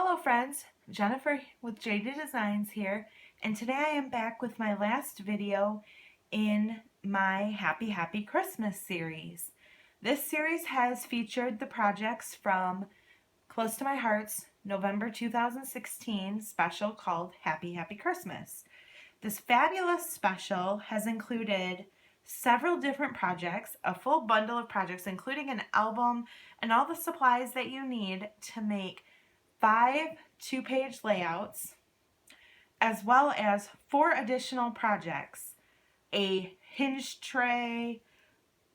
Hello friends, Jennifer with JD Designs here, and today I am back with my last video in my Happy Christmas series. This series has featured the projects from Close to My Heart's November 2016 special called Happy Christmas. This fabulous special has included several different projects, a full bundle of projects including an album and all the supplies that you need to make 5 two-page layouts, as well as 4 additional projects: a hinge tray,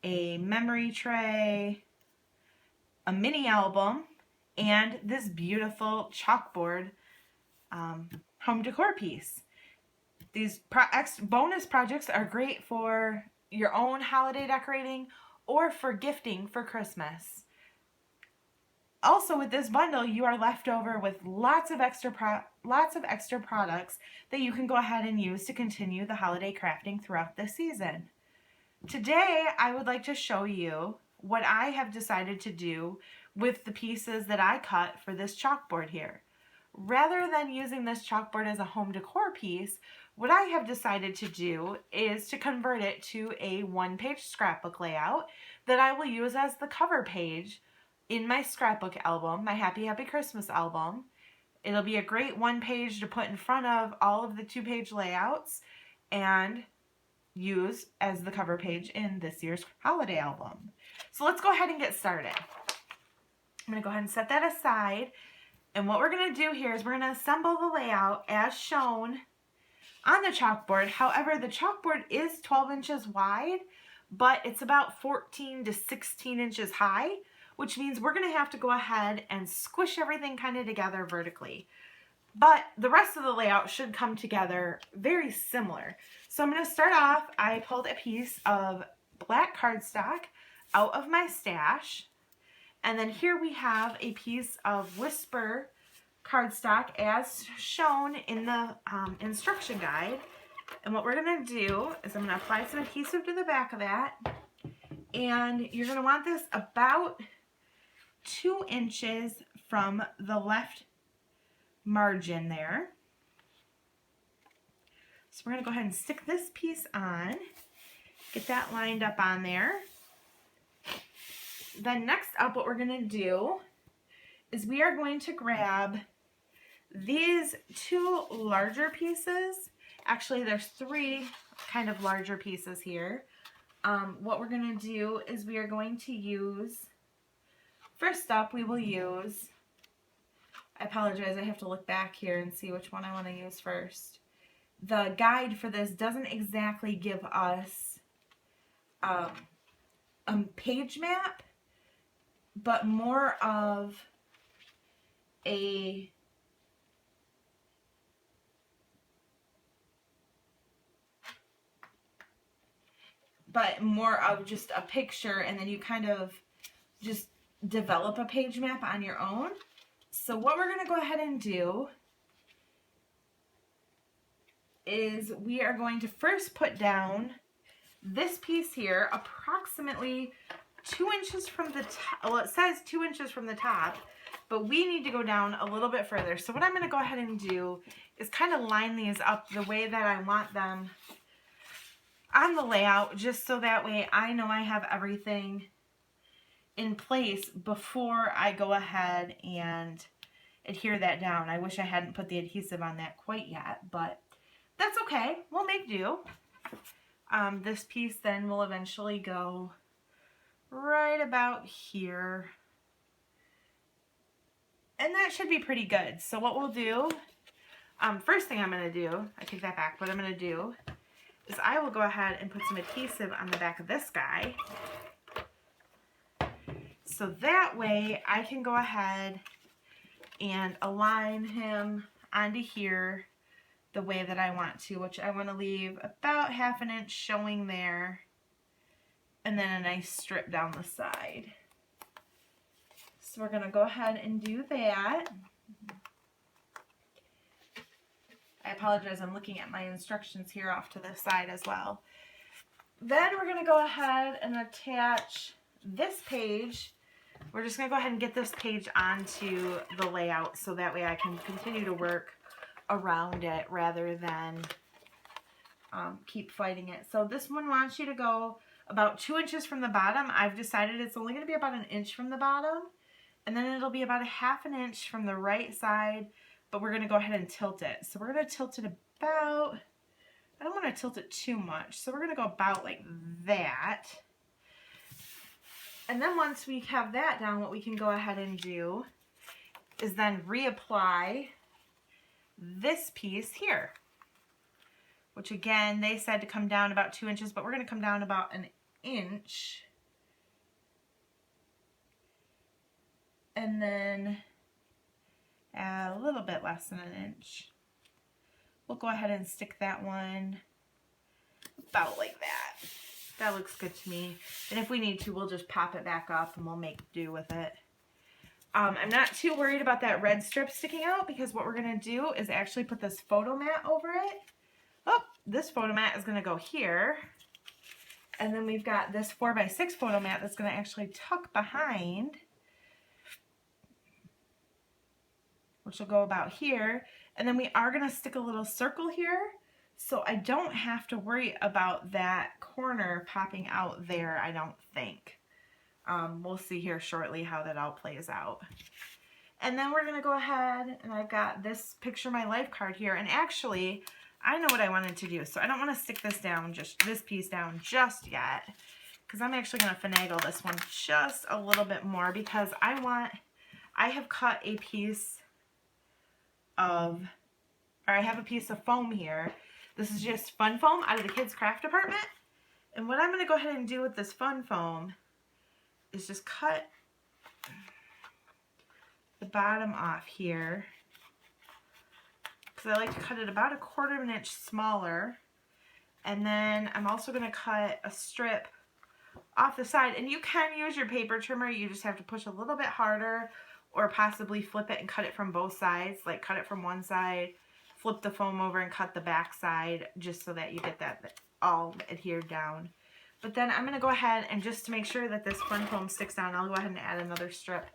a memory tray, a mini album, and this beautiful chalkboard home decor piece. These bonus projects are great for your own holiday decorating or for gifting for Christmas. Also, with this bundle, you are left over with lots of extra products that you can go ahead and use to continue the holiday crafting throughout the season. Today, I would like to show you what I have decided to do with the pieces that I cut for this chalkboard here. Rather than using this chalkboard as a home decor piece, what I have decided to do is to convert it to a one-page scrapbook layout that I will use as the cover page in my scrapbook album, my Happy Christmas album. It'll be a great one page to put in front of all of the 2-page layouts and use as the cover page in this year's holiday album. So let's go ahead and get started. I'm going to go ahead and set that aside. And what we're going to do here is we're going to assemble the layout as shown on the chalkboard. However, the chalkboard is 12 inches wide, but it's about 14 to 16 inches high, which means we're going to have to go ahead and squish everything kind of together vertically. But the rest of the layout should come together very similar. So I'm going to start off, I pulled a piece of black cardstock out of my stash. And then here we have a piece of Whisper cardstock as shown in the instruction guide. And what we're going to do is I'm going to apply some adhesive to the back of that. And you're going to want this about 2 inches from the left margin there. So we're going to go ahead and stick this piece on, get that lined up on there. Then next up, what we're going to do is we are going to grab these 2 larger pieces. Actually, there's 3 kind of larger pieces here. What we're going to do is we are going to use, first up, we will use, I apologize, I have to look back here and see which one I want to use first. The guide for this doesn't exactly give us a page map, but more of a just a picture, and then you kind of just develop a page map on your own. So what we're going to go ahead and do is we are going to first put down this piece here approximately 2 inches from the top. Well, it says 2 inches from the top, but we need to go down a little bit further. So what I'm going to go ahead and do is kind of line these up the way that I want them on the layout, just so that way I know I have everything in place before I go ahead and adhere that down. I wish I hadn't put the adhesive on that quite yet, but that's okay. We'll make do. This piece then will eventually go right about here. And that should be pretty good. So what we'll do, first thing I'm going to do, I take that back, what I'm going to do is I will go ahead and put some adhesive on the back of this guy. So that way I can go ahead and align him onto here the way that I want to, which I want to leave about 1/2 inch showing there, and then a nice strip down the side. So we're going to go ahead and do that. I apologize, I'm looking at my instructions here off to the side as well. Then we're going to go ahead and attach this page we're just going to go ahead and get this page onto the layout so that way I can continue to work around it rather than keep fighting it. So this one wants you to go about 2 inches from the bottom. I've decided it's only going to be about 1 inch from the bottom, and then it'll be about 1/2 inch from the right side, but we're going to go ahead and tilt it. So we're going to tilt it about, I don't want to tilt it too much, so we're going to go about like that. And then once we have that down, what we can go ahead and do is then reapply this piece here, which again, they said to come down about 2 inches, but we're going to come down about 1 inch. And then a little bit less than 1 inch. We'll go ahead and stick that one about like that. That looks good to me. And if we need to, we'll just pop it back up and we'll make do with it. I'm not too worried about that red strip sticking out because what we're going to do is actually put this photo mat over it. Oh, this photo mat is going to go here. And then we've got this 4x6 photo mat that's going to actually tuck behind, which will go about here. And then we are going to stick a little circle here, so I don't have to worry about that corner popping out there, I don't think. We'll see here shortly how that all plays out. And then we're going to go ahead, and I've got this Picture My Life card here. And actually, I know what I wanted to do, so I don't want to stick this down, just this piece down just yet, because I'm actually going to finagle this one just a little bit more because I have cut a piece of, or I have a piece of foam here. This is just fun foam out of the kids' craft department. And what I'm going to go ahead and do with this fun foam is just cut the bottom off here, because I like to cut it about 1/4 inch smaller. And then I'm also going to cut a strip off the side. And you can use your paper trimmer, you just have to push a little bit harder, or possibly flip it and cut it from both sides. Like cut it from one side, flip the foam over and cut the back side, just so that you get that all adhered down. But then I'm going to go ahead and just to make sure that this fun foam sticks down, I'll go ahead and add another strip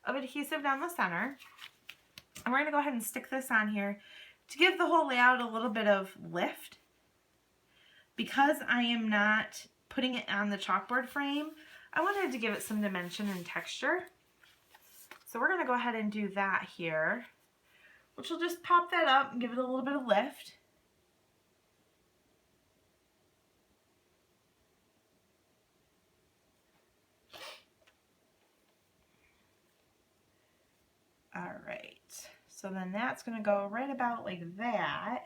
of adhesive down the center. And we're going to go ahead and stick this on here to give the whole layout a little bit of lift. Because I am not putting it on the chalkboard frame, I wanted to give it some dimension and texture. So we're going to go ahead and do that here, which will just pop that up and give it a little bit of lift. All right, so then that's going to go right about like that.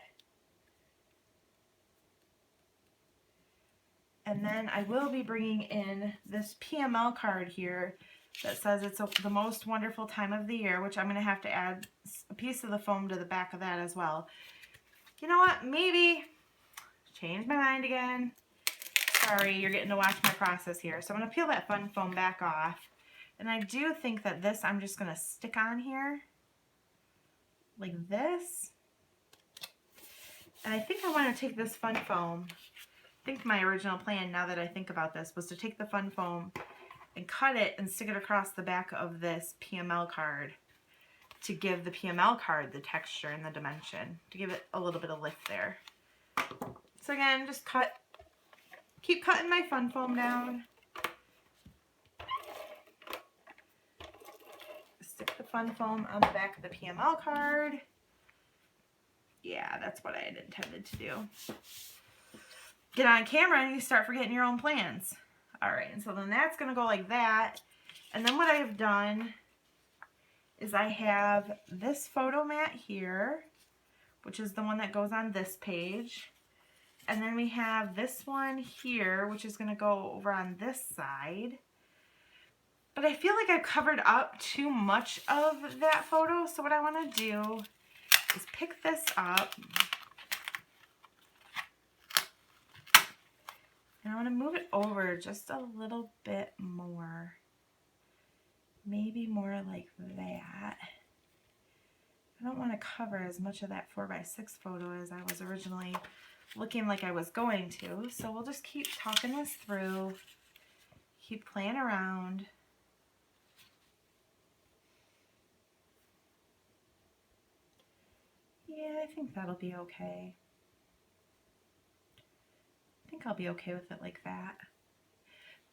And then I will be bringing in this PML card here that says it's the most wonderful time of the year, which I'm going to have to add a piece of the foam to the back of that as well. You know what? Maybe change my mind again. Sorry, you're getting to watch my process here. So I'm going to peel that fun foam back off. And I do think that this I'm just going to stick on here like this. And I think I want to take this fun foam. I think my original plan, now that I think about this, was to take the fun foam and cut it and stick it across the back of this PML card to give the PML card the texture and the dimension, to give it a little bit of lift there. So again, just keep cutting my fun foam down. Stick the fun foam on the back of the PML card. Yeah, that's what I had intended to do. Get on camera and you start forgetting your own plans. All right, and so then that's going to go like that. And then what I have done is I have this photo mat here, which is the one that goes on this page. And then we have this one here, which is going to go over on this side. But I feel like I've covered up too much of that photo. So what I want to do is pick this up. And I want to move it over just a little bit more. Maybe more like that. I don't want to cover as much of that 4x6 photo as I was originally looking like I was going to. So we'll just keep talking this through. Keep playing around. Yeah, I think that'll be okay. I think I'll be okay with it like that.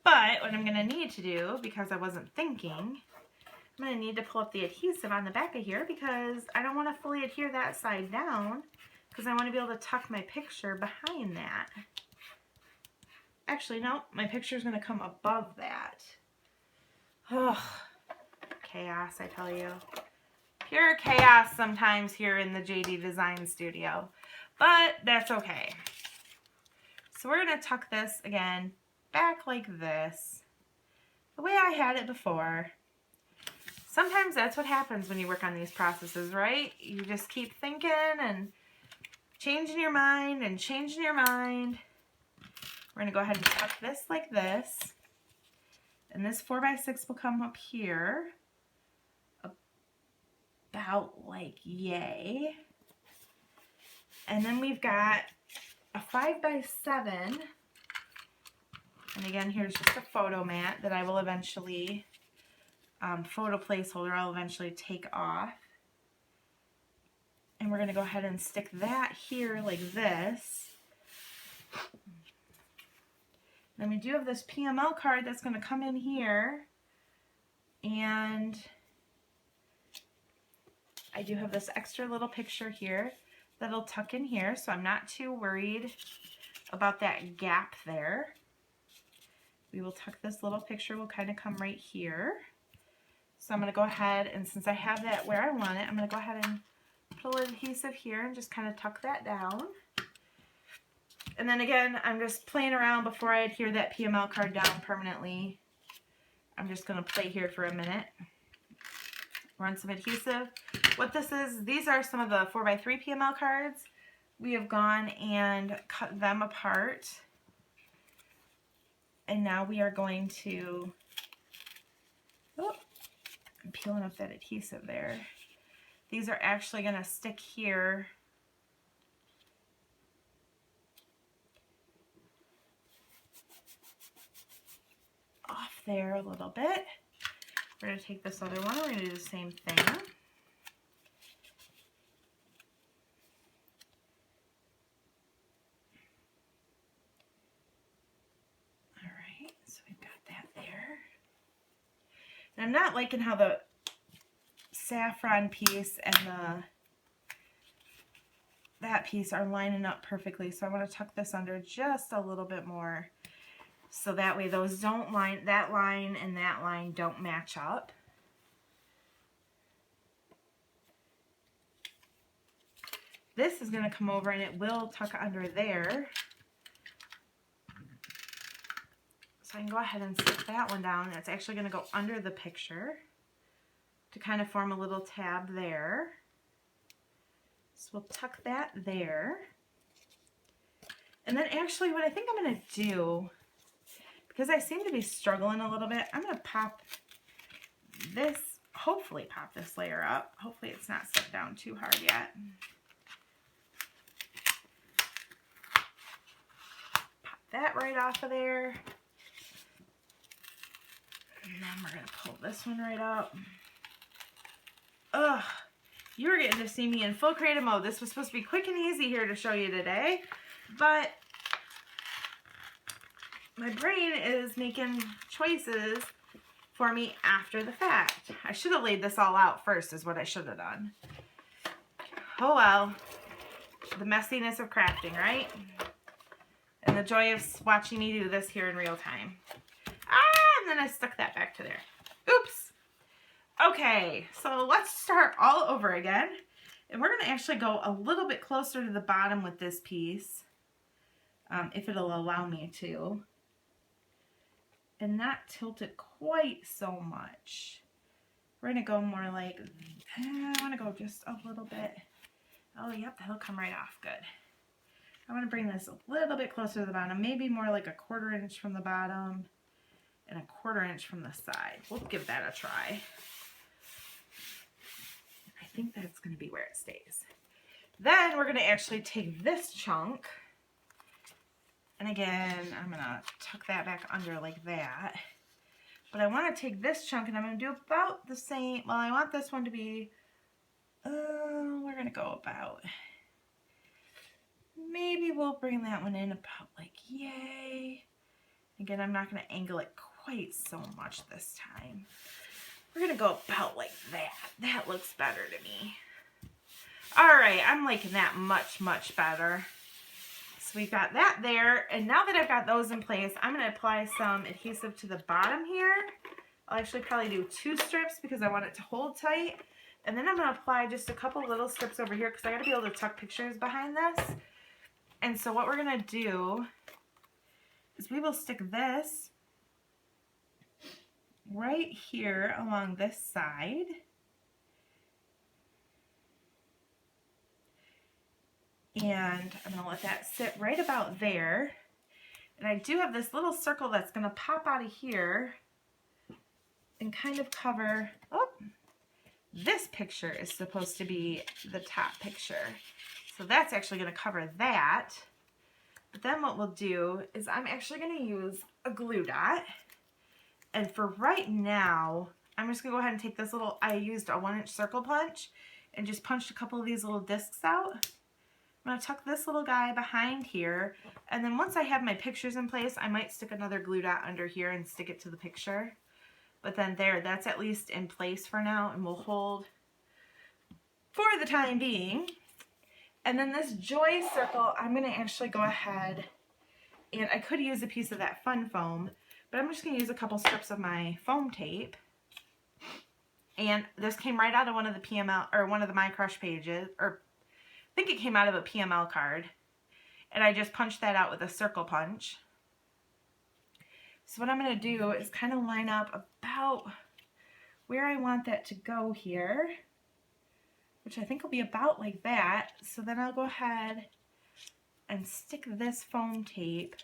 But what I'm going to need to do, because I wasn't thinking, I'm going to need to pull up the adhesive on the back of here because I don't want to fully adhere that side down because I want to be able to tuck my picture behind that. Actually, no, my picture is going to come above that. Oh, chaos, I tell you. Pure chaos sometimes here in the JD Design Studio, but that's okay. So we're going to tuck this again back like this, the way I had it before. Sometimes that's what happens when you work on these processes, right? You just keep thinking and changing your mind and changing your mind. We're going to go ahead and tuck this like this. And this 4x6 will come up here about like yay. And then we've got a 5x7. And again, here's just a photo mat that I will eventually, photo placeholder I'll eventually take off. And we're going to go ahead and stick that here like this. Then we do have this PML card that's going to come in here. And I do have this extra little picture here that'll tuck in here, so I'm not too worried about that gap there. We will tuck this little picture, will kind of come right here. So I'm going to go ahead, and since I have that where I want it, I'm going to go ahead and put a little adhesive here and just kind of tuck that down. And then again, I'm just playing around before I adhere that PML card down permanently. I'm just going to play here for a minute. Run some adhesive. What this is, these are some of the 4x3 PML cards. We have gone and cut them apart. And now we are going to, oh, I'm peeling up that adhesive there. These are actually going to stick here off there a little bit. We're going to take this other one, we're going to do the same thing. Alright, so we've got that there. And I'm not liking how the saffron piece and that piece are lining up perfectly, so I want to tuck this under just a little bit more. So that way those don't line, that line and that line don't match up. This is going to come over and it will tuck under there. So I can go ahead and stick that one down. It's actually going to go under the picture to kind of form a little tab there. So we'll tuck that there. And then actually what I think I'm going to do, because I seem to be struggling a little bit, I'm going to pop this, hopefully pop this layer up. Hopefully it's not stuck down too hard yet. Pop that right off of there. And then we're going to pull this one right up. Ugh, you were getting to see me in full creative mode. This was supposed to be quick and easy here to show you today, but my brain is making choices for me after the fact. I should have laid this all out first is what I should have done. Oh well, the messiness of crafting, right? And the joy of watching me do this here in real time. Ah, and then I stuck that back to there. Oops. Okay, so let's start all over again. And we're going to actually go a little bit closer to the bottom with this piece, if it'll allow me to. And not tilt it quite so much. We're going to go more like, I want to go just a little bit. Oh, yep, that'll come right off. Good. I want to bring this a little bit closer to the bottom, maybe more like a 1/4 inch from the bottom and a 1/4 inch from the side. We'll give that a try. I think that's going to be where it stays. Then we're going to actually take this chunk, and again, I'm going to tuck that back under like that. But I want to take this chunk and I'm going to do about the same. Well, I want this one to be, we're going going to go about, maybe we'll bring that one in about like yay. Again, I'm not going to angle it quite so much this time. We're going to go about like that. That looks better to me. All right, I'm liking that much, much better. So we've got that there. And now that I've got those in place, I'm going to apply some adhesive to the bottom here. I'll actually probably do 2 strips because I want it to hold tight. And then I'm going to apply just a couple little strips over here because I got to be able to tuck pictures behind this. And so what we're going to do is we will stick this right here along this side. And I'm going to let that sit right about there. And I do have this little circle that's going to pop out of here and kind of cover, oh, this picture is supposed to be the top picture. So that's actually going to cover that. But then what we'll do is I'm actually going to use a glue dot. And for right now, I'm just going to go ahead and take this little, I used a 1-inch circle punch and just punched a couple of these little discs out. I'm going to tuck this little guy behind here, and then once I have my pictures in place, I might stick another glue dot under here and stick it to the picture. But then there, that's at least in place for now, and will hold for the time being. And then this joy circle, I'm going to actually go ahead, and I could use a piece of that fun foam, but I'm just going to use a couple strips of my foam tape. And this came right out of one of the PML, or one of the My Crush pages, or I think it came out of a PML card, and I just punched that out with a circle punch. So what I'm going to do is kind of line up about where I want that to go here, which I think will be about like that. So then I'll go ahead and stick this foam tape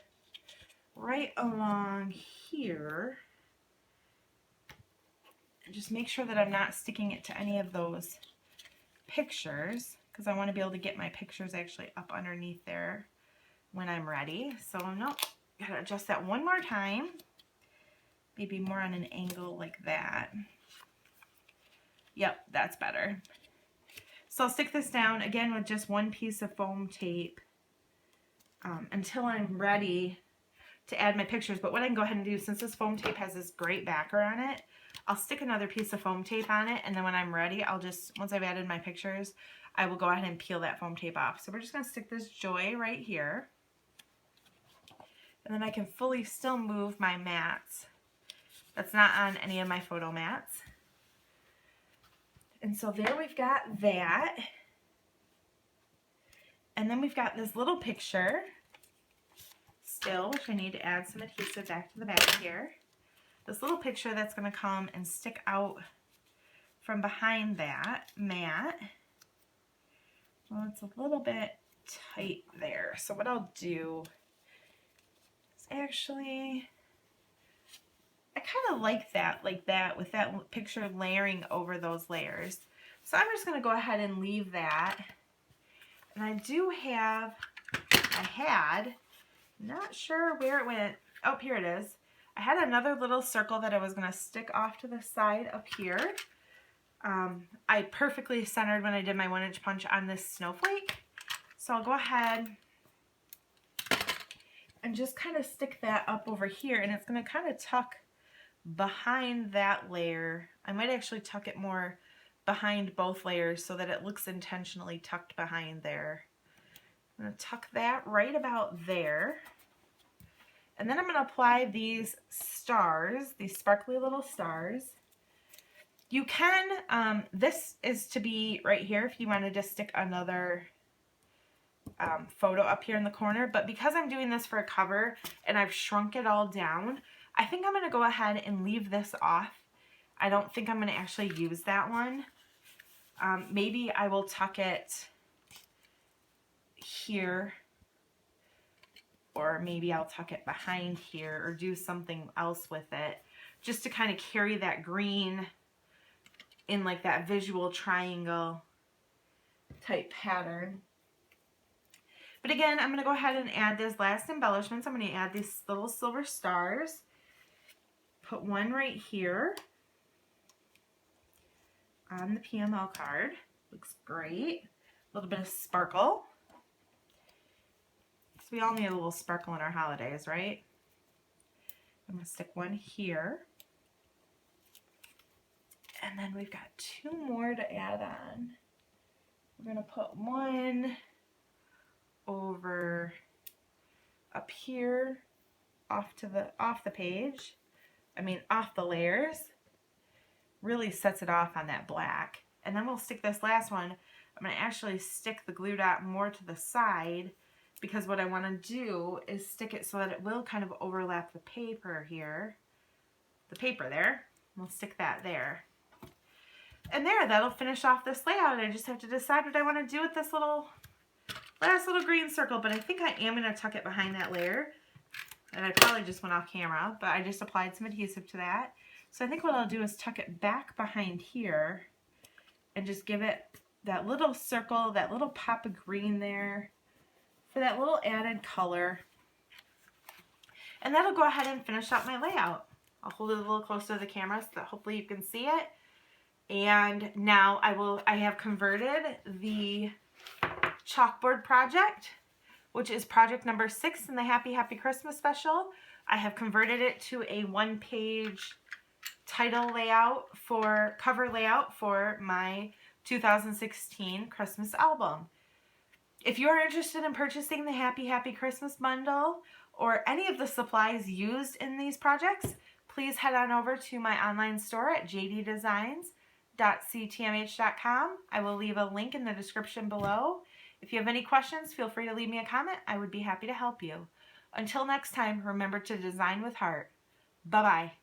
right along here, and just make sure that I'm not sticking it to any of those pictures, because I want to be able to get my pictures actually up underneath there when I'm ready. So no, gotta adjust that one more time, maybe more on an angle like that. Yep, that's better. So I'll stick this down again with just one piece of foam tape until I'm ready to add my pictures. But what I can go ahead and do, since this foam tape has this great backer on it, I'll stick another piece of foam tape on it, and then when I'm ready, I'll just, once I've added my pictures, I will go ahead and peel that foam tape off. So we're just going to stick this joy right here. And then I can fully still move my mats. That's not on any of my photo mats. And so there we've got that. And then we've got this little picture still, which I need to add some adhesive back to the back here. This little picture that's going to come and stick out from behind that mat. Well, it's a little bit tight there. So what I'll do is actually, I kind of like that with that picture layering over those layers. So I'm just going to go ahead and leave that. And I do have, not sure where it went. Oh, here it is. I had another little circle that I was going to stick off to the side up here. I perfectly centered when I did my 1-inch punch on this snowflake. So I'll go ahead and just kind of stick that up over here, and it's going to kind of tuck behind that layer. I might actually tuck it more behind both layers so that it looks intentionally tucked behind there. I'm going to tuck that right about there. And then I'm going to apply these stars, these sparkly little stars. You can, this is to be right here if you wanted to stick another photo up here in the corner, but because I'm doing this for a cover and I've shrunk it all down, I think I'm going to go ahead and leave this off. I don't think I'm going to actually use that one. Maybe I will tuck it here, or maybe I'll tuck it behind here or do something else with it just to kind of carry that green in like that visual triangle type pattern. But again, I'm going to go ahead and add these last embellishments. I'm going to add these little silver stars. Put one right here on the PML card. Looks great. little bit of sparkle. So we all need a little sparkle in our holidays, right? I'm going to stick one here. And then we've got two more to add on. We're going to put one over up here off the page. Off the layers. Really sets it off on that black. And then we'll stick this last one. I'm going to actually stick the glue dot more to the side because what I want to do is stick it so that it will kind of overlap the paper here. The paper there. We'll stick that there. And there, that'll finish off this layout. I just have to decide what I want to do with this last little green circle, but I think I am going to tuck it behind that layer. And I probably just went off camera, but I just applied some adhesive to that. So I think what I'll do is tuck it back behind here and just give it that little circle, that little pop of green there for that little added color. And that'll go ahead and finish up my layout. I'll hold it a little closer to the camera so that hopefully you can see it. And now I have converted the chalkboard project, which is project number 6 in the Happy Happy Christmas special. I have converted it to a one-page title layout cover layout for my 2016 Christmas album. If you are interested in purchasing the Happy Happy Christmas bundle or any of the supplies used in these projects, please head on over to my online store at jddesigns.ctmh.com. I will leave a link in the description below. If you have any questions, feel free to leave me a comment. I would be happy to help you. Until next time, remember to design with heart. Bye-bye.